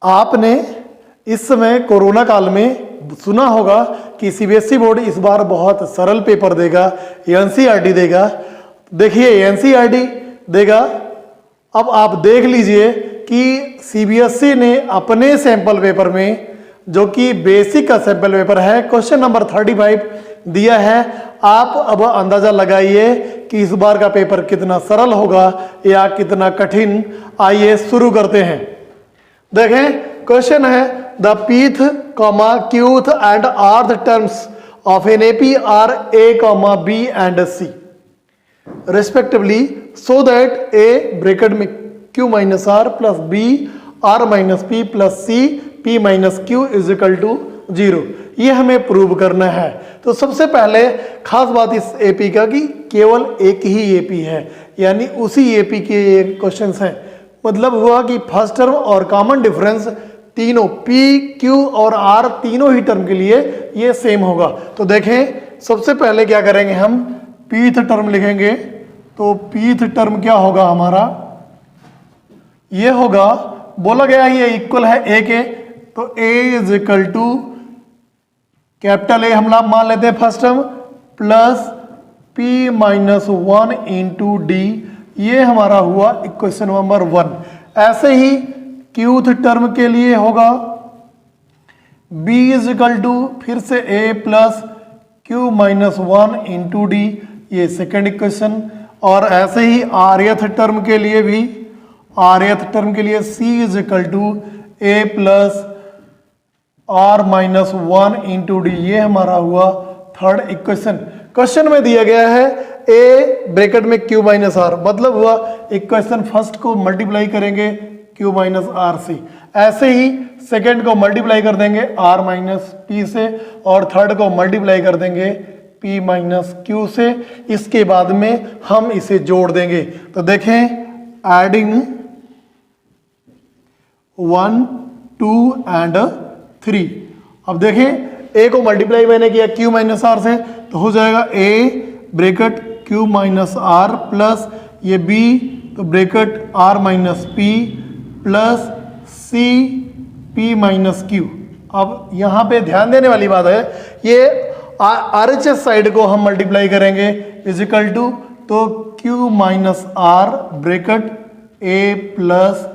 आपने इस समय कोरोना काल में सुना होगा कि सीबीएसई बोर्ड इस बार बहुत सरल पेपर देगा, एनसीईआरटी देगा। देखिए एनसीईआरटी देगा। अब आप देख लीजिए कि सीबीएसई ने अपने सैंपल पेपर में, जो कि बेसिक का सैंपल पेपर है, क्वेश्चन नंबर 35 दिया है। आप अब अंदाजा लगाइए कि इस बार का पेपर कितना सरल होगा या कितना कठिन। आइए शुरू करते हैं। देखें क्वेश्चन है the pth comma qth and rth terms of an AP are a comma b and c respectively so that a bracket में q minus are plus b r minus P plus C P minus q is equal to 0। ये हमें prove करना है। तो सबसे पहले खास बात इस एपी का कि केवल एक ही एपी है, यानी उसी एपी के ये क्वेश्चंस हैं। मतलब हुआ कि फर्स्ट टर्म और कॉमन डिफरेंस तीनों P, Q और R तीनों ही टर्म के लिए ये सेम होगा। तो देखें सबसे पहले क्या करेंगे, हम पीथ टर्म लिखेंगे। तो पीथ टर्म क्या होगा हमारा, ये होगा, बोला गया ये इक्वल है A के, तो A is equal to capital A हम मान लेते हैं first term plus P minus 1 into D. ये हमारा हुआ इक्वेशन नंबर 1। ऐसे ही क्यूथ टर्म के लिए होगा B इज इक्वल टू फिर से A plus Q minus 1 into D, ये सेकेंड इक्वेशन। और ऐसे ही आर्यथ टर्म के लिए भी, आर्यथ टर्म के लिए C is equal to A plus R minus 1 into D, ये हमारा हुआ थर्ड इक्वेशन। क्वेश्चन में दिया गया है A ब्रैकेट में Q माइनस R, मतलब हुआ इक्वेशन फर्स्ट को मल्टीप्लाई करेंगे Q माइनस आर से, ऐसे ही सेकेंड को मल्टीप्लाई कर देंगे R माइनस पी से, और थर्ड को मल्टीप्लाई कर देंगे P माइनस क्यू से। इसके बाद में हम इसे जोड़ देंगे। तो देखें एडिंग 1 2 एंड 3। अब देखें A को मल्टीप्लाई मैंने किया Q माइनस आर से, तो हो जाएगा A bracket Q minus are plus ये B, तो bracket R minus P plus C P minus Q. अब यहाँ पे ध्यान देने वाली बात है, ये RHS साइड को हम मल्टीप्लाई करेंगे इजिकल टू, तो Q माइनस आर bracket A plus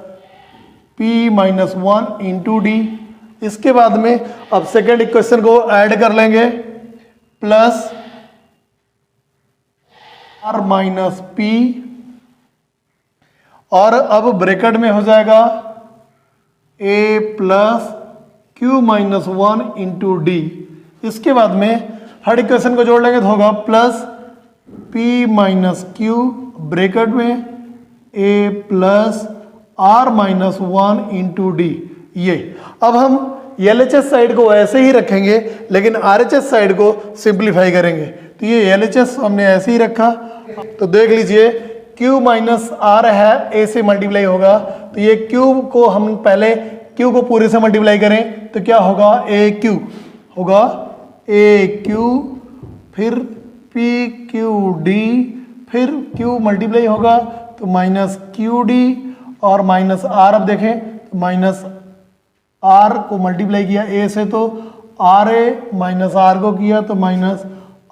P minus 1 into D. इसके बाद में अब सेकेंड इक्वेशन को ऐड कर लेंगे प्लस R माइनस पी, और अब ब्रैकेट में हो जाएगा A plus Q minus 1 into D. इसके बाद में हर इक्वेशन को जोड़ लेंगे तो होगा plus P minus Q bracket में A plus R minus 1 into D. ये अब हम LHS साइड को ऐसे ही रखेंगे, लेकिन RHS साइड को सिंप्लीफाई करेंगे। तो ये LHS हमने ऐसे ही रखा। तो देख लीजिए Q माइनस आर है, A से मल्टीप्लाई होगा, तो ये Q को हम पहले Q को पूरे से मल्टीप्लाई करें तो क्या होगा, AQ होगा, AQ फिर PQD, फिर Q मल्टीप्लाई होगा तो माइनस QD और माइनस R। अब देखें तो माइनस R को मल्टीप्लाई किया A से तो RA, माइनस R को किया तो माइनस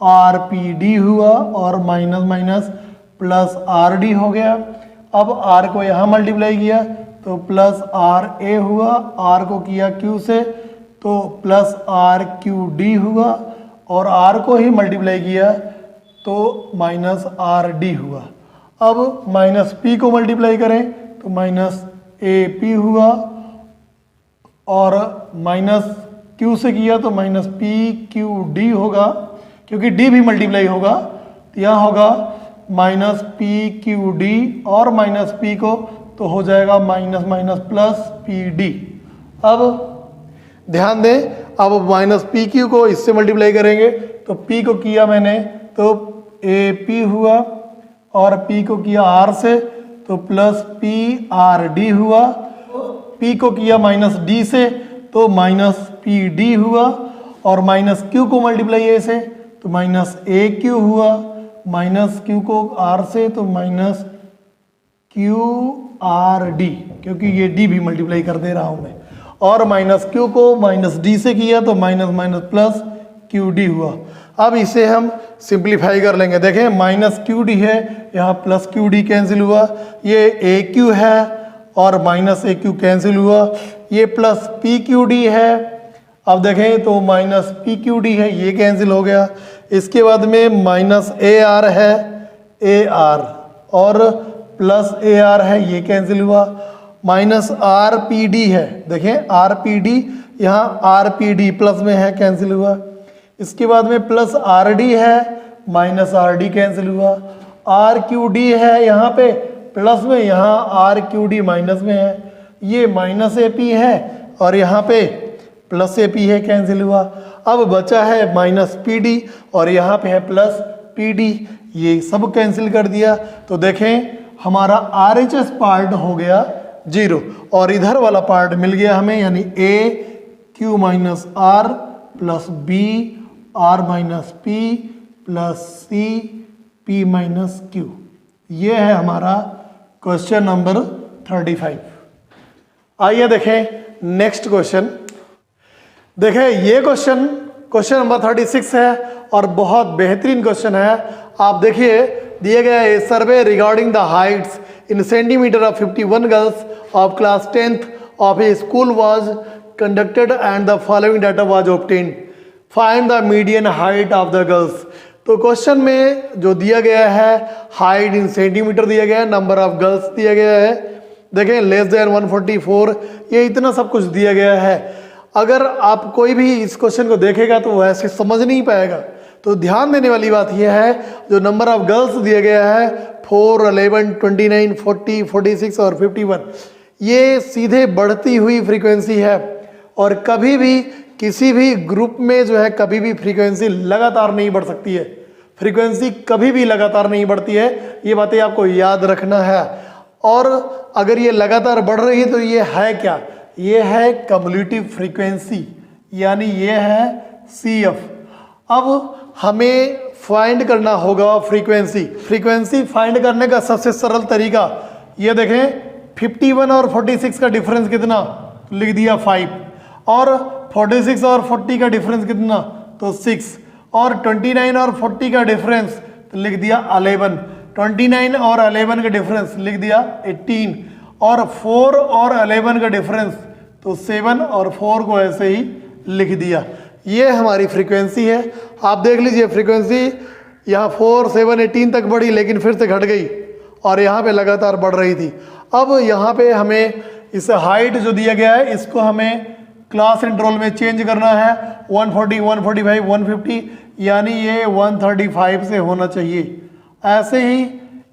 RPD हुआ, और माइनस माइनस प्लस RD हो गया। अब R को यहाँ मल्टीप्लाई किया तो प्लस RA हुआ, R को किया Q से तो प्लस RQD हुआ, और R को ही मल्टीप्लाई किया तो माइनस RD हुआ। अब माइनस P को मल्टीप्लाई करें तो माइनस AP हुआ, और माइनस Q से किया तो माइनस PQD होगा, क्योंकि D भी मल्टीप्लाई होगा तो यहाँ होगा माइनस PQD और माइनस P को तो हो जाएगा माइनस माइनस प्लस PD। अब ध्यान दें, अब माइनस PQ को इससे मल्टीप्लाई करेंगे तो P को किया मैंने तो AP हुआ, और P को किया R से तो प्लस PRD हुआ, P को किया माइनस D से तो माइनस PD हुआ, और माइनस Q को मल्टीप्लाई A से तो माइनस AQ हुआ, माइनस Q को R से तो माइनस QRD, क्योंकि ये D भी मल्टीप्लाई कर दे रहा हूं मैं। और माइनस क्यू को माइनस डी से किया तो minus minus plus Q D हुआ। अब इसे हम सिंप्लीफाई कर लेंगे। देखें माइनस क्यू डी है, यहाँ प्लस क्यू डी कैंसिल हुआ, ये ए क्यू है और माइनस ए क्यू कैंसिल हुआ, ये प्लस पी क्यू डी है। अब देखें तो माइनस पी क्यू डी है, ये कैंसिल हो गया। इसके बाद में माइनस ए आर है, ए आर और प्लस ए आर है, ये कैंसिल हुआ। माइनस आर पी डी है, देखें आर पी डी, यहाँ आर पी डी प्लस में है, कैंसिल हुआ। इसके बाद में प्लस आर डी है, माइनस आर डी कैंसिल हुआ। आर क्यू डी है यहाँ पे प्लस में, यहाँ आर क्यू डी माइनस में है, ये माइनस ए पी है और यहाँ पे प्लस ए पी है, कैंसिल हुआ। अब बचा है माइनस पी डी और यहाँ पे है प्लस पी डी, ये सब कैंसिल कर दिया। तो देखें हमारा आर एच एस पार्ट हो गया 0 और इधर वाला पार्ट मिल गया हमें, यानी a q minus are plus b r minus P plus C P minus q. ये है हमारा क्वेश्चन नंबर 35। आइए देखें नेक्स्ट क्वेश्चन। देखें ये क्वेश्चन नंबर 36 है और बहुत बेहतरीन क्वेश्चन है। आप देखिए दिए गया है survey regarding the heights in centimeter of 51 girls of class 10th of a school was conducted and the following data was obtained, find the median height of the girls. तो क्वेश्चन में जो दिया गया है हाइट इन सेंटीमीटर दिया गया है, number of girls दिया गया है, देखें लेस देन 144, ये इतना सब कुछ दिया गया है। अगर आप कोई भी इस क्वेश्चन को देखेगा तो वह ऐसे समझ नहीं पाएगा। तो ध्यान देने वाली बात यह है जो नंबर ऑफ गर्ल्स दिया गया है 4, 11, 29, 40, 46 और 51, ये सीधे बढ़ती हुई फ्रीक्वेंसी है और कभी भी किसी भी ग्रुप में जो है कभी भी फ्रीक्वेंसी लगातार नहीं बढ़ सकती है। फ्रीक्वेंसी कभी भी लगातार नहीं बढ़ती है, ये बातें आपको याद रखना है। और अगर ये लगातार बढ़ रही है तो ये है क्या? ये है कम्युलेटिव फ्रीक्वेंसी, यानी ये है CF। अब हमें फाइंड करना होगा फ्रीक्वेंसी फाइंड करने का सबसे सरल तरीका ये देखें, 51 और 46 का डिफरेंस कितना, लिख दिया 5, और 46 और 40 का डिफरेंस कितना, तो 6, और 29 और 40 का डिफरेंस तो लिख दिया 11, 29 और 11 का डिफरेंस लिख दिया 18, और 4 और 11 का डिफरेंस तो 7 और 4 को ऐसे ही लिख दिया। ये हमारी फ्रीक्वेंसी है। आप देख लीजिए फ्रीक्वेंसी यहाँ 4, 7, 18 तक बढ़ी लेकिन फिर से घट गई और यहाँ पे लगातार बढ़ रही थी। अब यहाँ पे हमें इस हाइट जो दिया गया है इसको हमें क्लास इंटरवल में चेंज करना है, 140, 145, 150, यानी ये 135 से होना चाहिए। ऐसे ही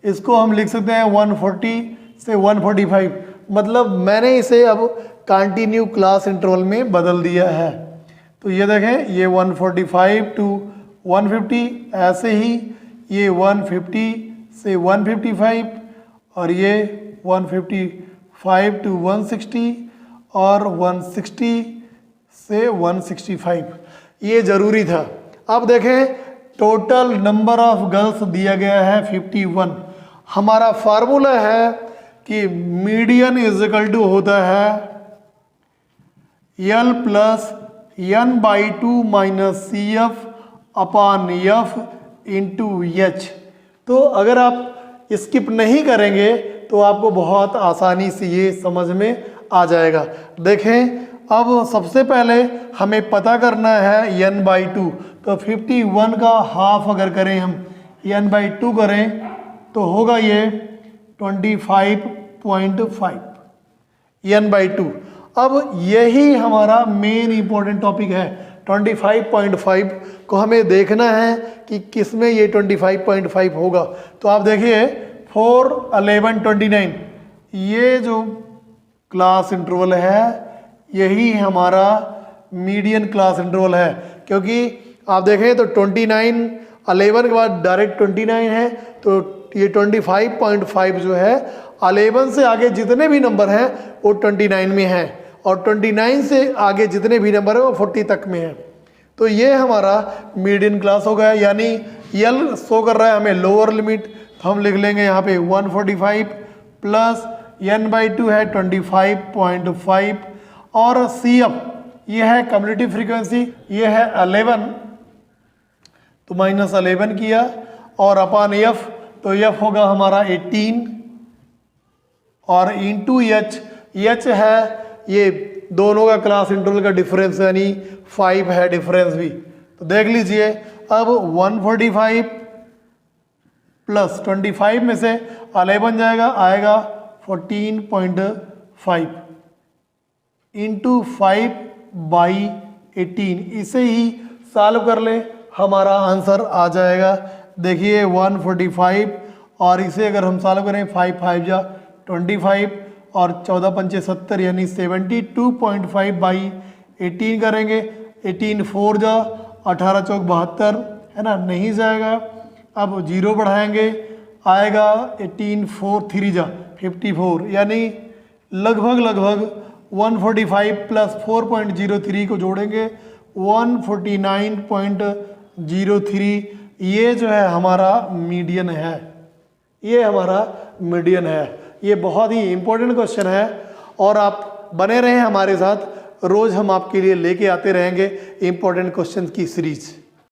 इसको हम लिख सकते हैं 140 से 145, मतलब मैंने इसे अब कंटिन्यू क्लास इंटरवल में बदल दिया है। तो ये देखें ये 145 टू 150, ऐसे ही ये 150 से 155 और ये 155 टू 160 और 160 से 165, ये ज़रूरी था। अब देखें टोटल नंबर ऑफ गर्ल्स दिया गया है 51। हमारा फार्मूला है कि मीडियन इज इक्वल टू होता है L plus N/2 minus CF upon F into H। तो अगर आप स्किप नहीं करेंगे तो आपको बहुत आसानी से ये समझ में आ जाएगा। देखें अब सबसे पहले हमें पता करना है N/2, तो 51 का हाफ अगर करें हम N/2 करें तो होगा ये 25.5 N/2। अब यही हमारा मेन इंपॉर्टेंट टॉपिक है। 25.5 को हमें देखना है कि किस में ये 25.5 होगा। तो आप देखिए 4, 11, 29, ये जो क्लास इंटरवल है यही हमारा मीडियन क्लास इंटरवल है, क्योंकि आप देखें तो 29, 11 के बाद डायरेक्ट 29 है, तो ये 25.5 जो है 11 से आगे जितने भी नंबर हैं वो 29 में हैं और 29 से आगे जितने भी नंबर हैं वो 40 तक में हैं। तो ये हमारा मीडियन क्लास हो गया, यानी L शो कर रहा है हमें लोअर लिमिट, तो हम लिख लेंगे यहाँ पे 145 प्लस N/2 है 25.5 और सी एफ ये है कम्युलेटिव फ्रीक्वेंसी, ये है 11, तो -11 किया, और अपान एफ तो एफ होगा हमारा 18, और इंटू एच, एच है ये दोनों का क्लास इंटरवल का डिफरेंस यानी 5 है डिफरेंस भी। तो देख लीजिए अब 145 प्लस 25 में से 11 जाएगा, आएगा 14.5 इंटू 5/18। इसे ही सॉल्व कर ले, हमारा आंसर आ जाएगा। देखिए 145 और इसे अगर हम सॉल्व करें 5 5 जा 25 और 14 पंचे 70 यानी 72.5/18 करेंगे। 18 4 जा 18 चौक 72 है ना, नहीं जाएगा। अब जीरो बढ़ाएंगे, आएगा 18 4 3 जा 54 यानी लगभग 145 प्लस 4.03 को जोड़ेंगे 149.03। ये जो है हमारा मीडियन है, ये हमारा मीडियन है। ये बहुत ही इंपॉर्टेंट क्वेश्चन है और आप बने रहें हमारे साथ, रोज हम आपके लिए लेके आते रहेंगे इंपॉर्टेंट क्वेश्चन की सीरीज।